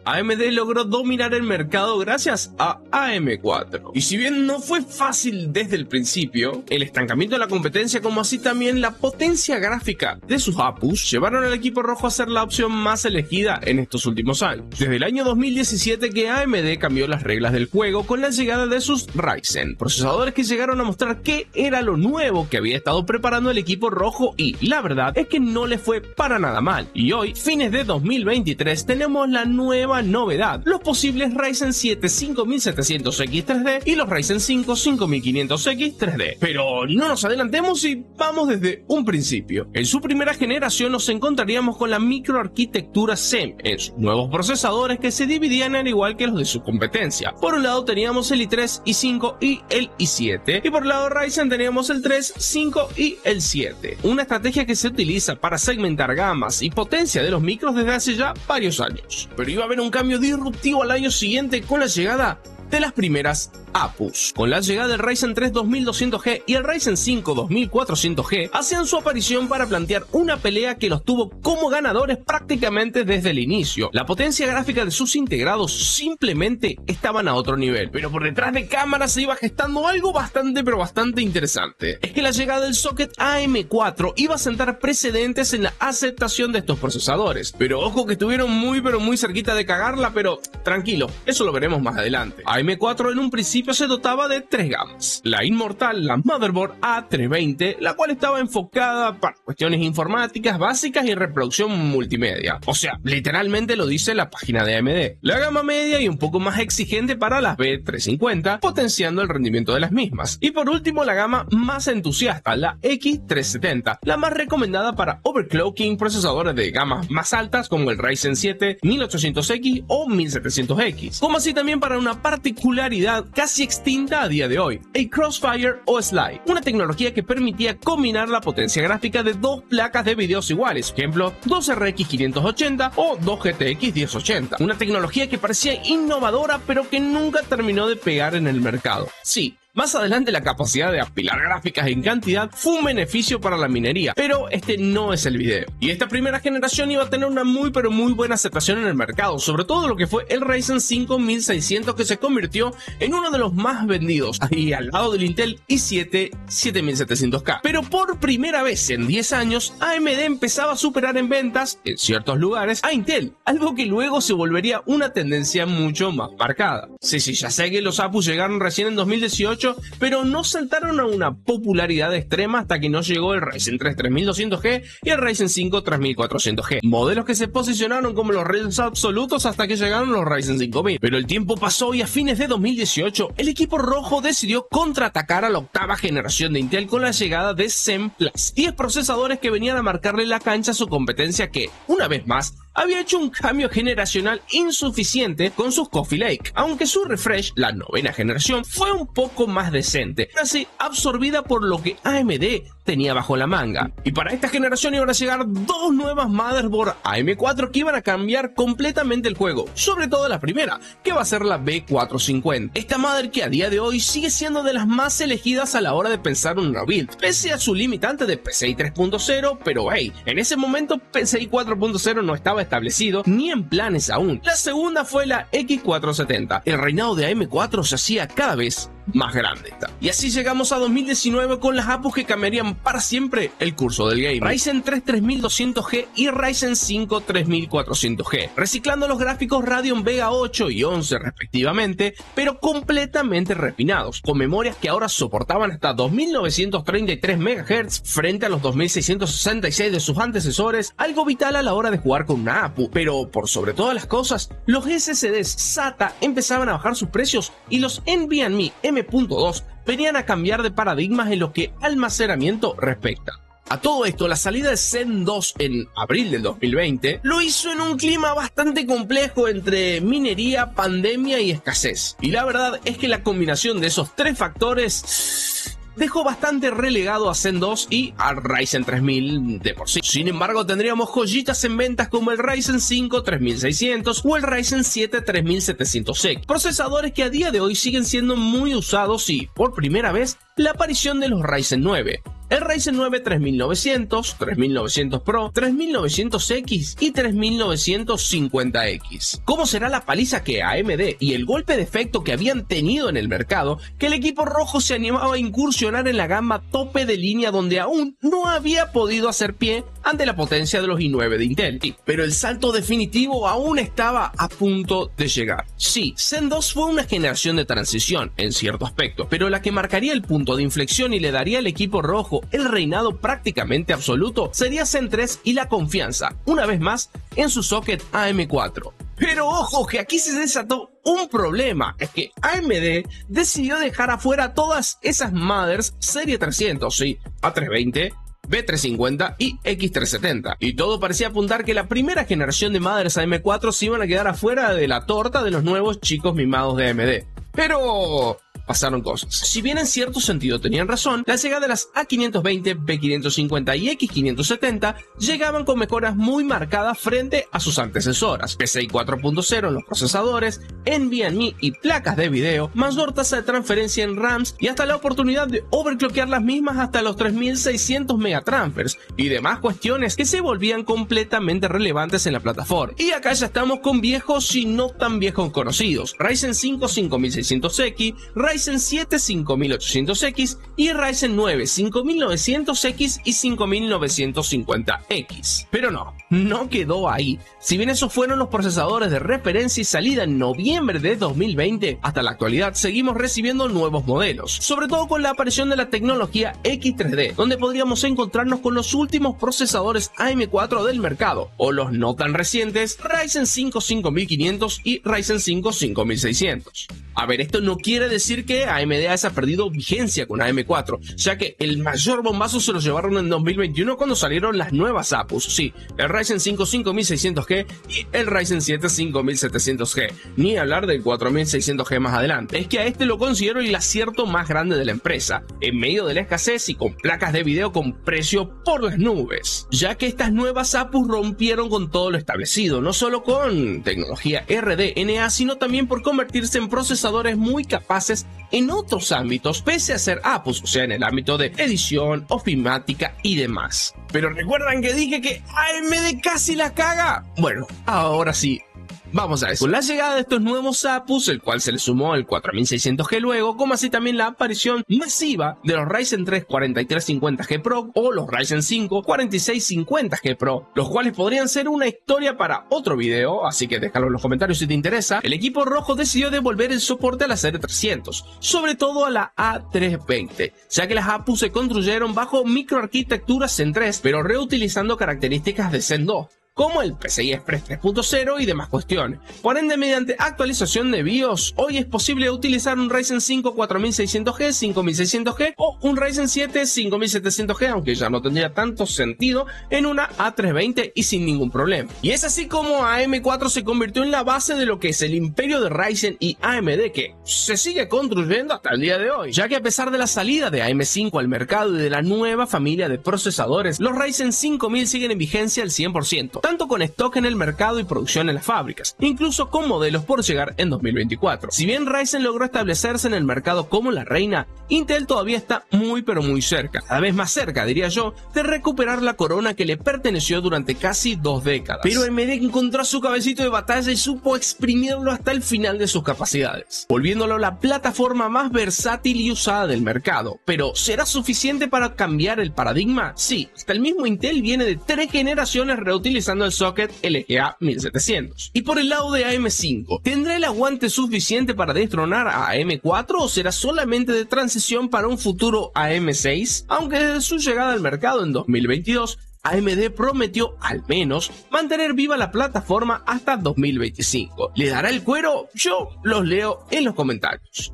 AMD logró dominar el mercado gracias a AM4. Y si bien no fue fácil desde el principio, el estancamiento de la competencia como así también la potencia gráfica de sus APUs llevaron al equipo rojo a ser la opción más elegida en estos últimos años. Desde el año 2017 que AMD cambió las reglas del juego con la llegada de sus Ryzen, procesadores que llegaron a mostrar qué era lo nuevo que había estado preparando el equipo rojo y la verdad es que no le fue para nada mal. Y hoy, fines de 2023, tenemos la nueva novedad, los posibles Ryzen 7 5700X 3D y los Ryzen 5 5500X 3D. Pero no nos adelantemos y vamos desde un principio. En su primera generación nos encontraríamos con la microarquitectura Zen en sus nuevos procesadores que se dividían al igual que los de su competencia. Por un lado teníamos el i3, i5 y el i7 y por el lado Ryzen teníamos el 3, 5 y el 7. Una estrategia que se utiliza para segmentar gamas y potencia de los micros desde hace ya varios años. Pero iba a haber un cambio disruptivo al año siguiente con la llegada de las primeras APUs. Con la llegada del Ryzen 3 2200G y el Ryzen 5 2400G hacían su aparición para plantear una pelea que los tuvo como ganadores prácticamente desde el inicio. La potencia gráfica de sus integrados simplemente estaban a otro nivel, pero por detrás de cámaras se iba gestando algo bastante interesante. Es que la llegada del socket AM4 iba a sentar precedentes en la aceptación de estos procesadores, pero ojo que estuvieron muy cerquita de cagarla, pero tranquilo, eso lo veremos más adelante. AM4 en un principio se dotaba de 3 gamas. La inmortal, la Motherboard A320, la cual estaba enfocada para cuestiones informáticas básicas y reproducción multimedia. O sea, literalmente lo dice la página de AMD. La gama media y un poco más exigente para las B350, potenciando el rendimiento de las mismas. Y por último, la gama más entusiasta, la X370, la más recomendada para overclocking, procesadores de gamas más altas como el Ryzen 7 1800X o 1700X. Como así también para una particularidad casi extinta a día de hoy, el Crossfire o Slide, una tecnología que permitía combinar la potencia gráfica de dos placas de videos iguales, ejemplo, dos RX 580 o dos GTX 1080, una tecnología que parecía innovadora pero que nunca terminó de pegar en el mercado. Sí, más adelante la capacidad de apilar gráficas en cantidad fue un beneficio para la minería, pero este no es el video. Y esta primera generación iba a tener una muy buena aceptación en el mercado, sobre todo lo que fue el Ryzen 5 1600 que se convirtió en uno de los más vendidos, ahí al lado del Intel i7 7700K. Pero por primera vez en 10 años, AMD empezaba a superar en ventas, en ciertos lugares, a Intel, algo que luego se volvería una tendencia mucho más marcada. Sí, ya sé que los APUs llegaron recién en 2018, pero no saltaron a una popularidad extrema hasta que no llegó el Ryzen 3 3200G y el Ryzen 5 3400G, modelos que se posicionaron como los reyes absolutos hasta que llegaron los Ryzen 5000. Pero el tiempo pasó y a fines de 2018 el equipo rojo decidió contraatacar a la octava generación de Intel con la llegada de Zen Plus, 10 procesadores que venían a marcarle la cancha a su competencia que, una vez más, había hecho un cambio generacional insuficiente con sus Coffee Lake, aunque su refresh, la novena generación, fue un poco más decente, casi absorbida por lo que AMD tenía bajo la manga. Y para esta generación iban a llegar dos nuevas motherboard AM4 que iban a cambiar completamente el juego, sobre todo la primera, que va a ser la B450. Esta mother que a día de hoy sigue siendo de las más elegidas a la hora de pensar una build, pese a su limitante de PCI 3.0, pero hey, en ese momento PCI 4.0 no estaba establecido ni en planes aún. La segunda fue la X470. El reinado de AM4 se hacía cada vez más grande. Y así llegamos a 2019 con las APUs que cambiarían para siempre el curso del gaming. Ryzen 3 3200G y Ryzen 5 3400G, reciclando los gráficos Radeon Vega 8 y 11 respectivamente, pero completamente refinados, con memorias que ahora soportaban hasta 2933 MHz frente a los 2666 de sus antecesores, algo vital a la hora de jugar con una APU. Pero por sobre todas las cosas, los SSDs SATA empezaban a bajar sus precios y los NVMe M.2 venían a cambiar de paradigmas en lo que almacenamiento respecta. A todo esto, la salida de Zen 2 en abril del 2020 lo hizo en un clima bastante complejo entre minería, pandemia y escasez. Y la verdad es que la combinación de esos tres factores dejó bastante relegado a Zen 2 y al Ryzen 3000 de por sí. Sin embargo, tendríamos joyitas en ventas como el Ryzen 5 3600 o el Ryzen 7 3700X, procesadores que a día de hoy siguen siendo muy usados y, por primera vez, la aparición de los Ryzen 9, el Ryzen 9 3900, 3900 Pro, 3900X y 3950X. ¿Cómo será la paliza que AMD y el golpe de efecto que habían tenido en el mercado que el equipo rojo se animaba a incursionar en la gama tope de línea donde aún no había podido hacer pie ante la potencia de los i9 de Intel? Sí, pero el salto definitivo aún estaba a punto de llegar. Sí, Zen 2 fue una generación de transición en cierto aspecto, pero la que marcaría el punto de inflexión y le daría al equipo rojo el reinado prácticamente absoluto sería Zen 3 y la confianza, una vez más, en su socket AM4. Pero ojo, que aquí se desató un problema, es que AMD decidió dejar afuera todas esas mothers serie 300, sí, A320, B350 y X370. Y todo parecía apuntar que la primera generación de mothers AM4 se iban a quedar afuera de la torta de los nuevos chicos mimados de AMD. Pero pasaron cosas. Si bien en cierto sentido tenían razón, la llegada de las A520, B550 y X570 llegaban con mejoras muy marcadas frente a sus antecesoras. PCI 4.0 en los procesadores, NVMe y placas de video, mayor tasa de transferencia en RAMs y hasta la oportunidad de overclockear las mismas hasta los 3600 megatransfers y demás cuestiones que se volvían completamente relevantes en la plataforma. Y acá ya estamos con viejos y no tan viejos conocidos: Ryzen 5 5600X, Ryzen 7 5800X y Ryzen 9 5900X y 5950X. Pero no quedó ahí. Si bien esos fueron los procesadores de referencia y salida en noviembre de 2020, hasta la actualidad seguimos recibiendo nuevos modelos, sobre todo con la aparición de la tecnología X3D, donde podríamos encontrarnos con los últimos procesadores AM4 del mercado, o los no tan recientes Ryzen 5 5500 y Ryzen 5 5600. A ver, esto no quiere decir que AMD haya perdido vigencia con AM4, ya que el mayor bombazo se lo llevaron en 2021 cuando salieron las nuevas APUs, sí, el Ryzen 5 5600G y el Ryzen 7 5700G, ni hablar del 4600G más adelante. Es que a este lo considero el acierto más grande de la empresa, en medio de la escasez y con placas de video con precio por las nubes, ya que estas nuevas APUs rompieron con todo lo establecido, no solo con tecnología RDNA, sino también por convertirse en procesadores muy capaces en otros ámbitos, pese a ser APUs, o sea, en el ámbito de edición, ofimática y demás. Pero ¿recuerdan que dije que AMD casi la caga? Bueno, ahora sí. Vamos a eso. Con la llegada de estos nuevos APUs, el cual se le sumó el 4600G luego, como así también la aparición masiva de los Ryzen 3 4350G Pro o los Ryzen 5 4650G Pro, los cuales podrían ser una historia para otro video, así que déjalo en los comentarios si te interesa. El equipo rojo decidió devolver el soporte a la serie 300, sobre todo a la A320, ya que las APUs se construyeron bajo microarquitecturas Zen 3, pero reutilizando características de Zen 2, como el PCI Express 3.0 y demás cuestiones. Por ende, mediante actualización de BIOS, hoy es posible utilizar un Ryzen 5 4600G, 5600G o un Ryzen 7 5700G, aunque ya no tendría tanto sentido, en una A320 y sin ningún problema. Y es así como AM4 se convirtió en la base de lo que es el imperio de Ryzen y AMD, que se sigue construyendo hasta el día de hoy, ya que a pesar de la salida de AM5 al mercado y de la nueva familia de procesadores, los Ryzen 5000 siguen en vigencia al 100%. Tanto con stock en el mercado y producción en las fábricas, incluso con modelos por llegar en 2024. Si bien Ryzen logró establecerse en el mercado como la reina, Intel todavía está muy pero muy cerca, cada vez más cerca diría yo, de recuperar la corona que le perteneció durante casi 2 décadas. Pero AMD encontró su cabecito de batalla y supo exprimirlo hasta el final de sus capacidades, volviéndolo la plataforma más versátil y usada del mercado. Pero ¿será suficiente para cambiar el paradigma? Sí, hasta el mismo Intel viene de 3 generaciones reutilizando el socket LGA 1700. Y por el lado de AM5, ¿tendrá el aguante suficiente para destronar a AM4 o será solamente de transición para un futuro AM6? Aunque desde su llegada al mercado en 2022, AMD prometió al menos mantener viva la plataforma hasta 2025. ¿Le dará el cuero? Yo los leo en los comentarios.